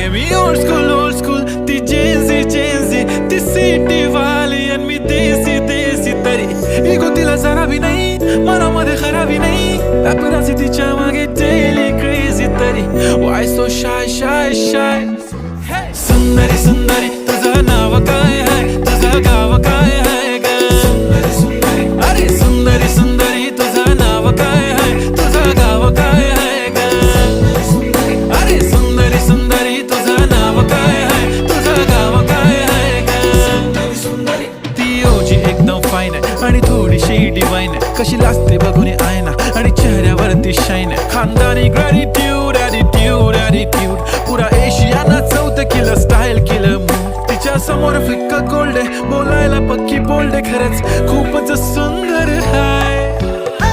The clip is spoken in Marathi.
मी ओल्ड स्कूल ती जेन्झी ती सिटी वाली आणि मी देसी तरी इगो तिला जरा भी नाही मनामध्ये खराबी नाही पॅपराझी तिच्या मागे डेली क्रेझी तरी वाय सो शाय सुंदरी तुझं नाव काय आहे तुझं गाव काय आहे ग अरे सुंदरी तुझं नाव काय आहे तुझं गाव काय आहे ग अरे सुंदरी तुझं नाव काय आहे तुझं गाव काय आहे ग ती ओजी एकदम फाईन आहे आणि थोडीशी डिवाइन आहे कशी लाजते बघून आयना आणि चेहऱ्यावरती शाईन आहे खानदानी ग्रॅटिट्यूड ॲटिट्यूड पुरा एशियाना चौथं किलं स्टाईल केलं तिच्या समोर फिक्क गोल्ड आहे बोलायला पक्की बोल्ड आहे खरंच खूपच सुंदर आहे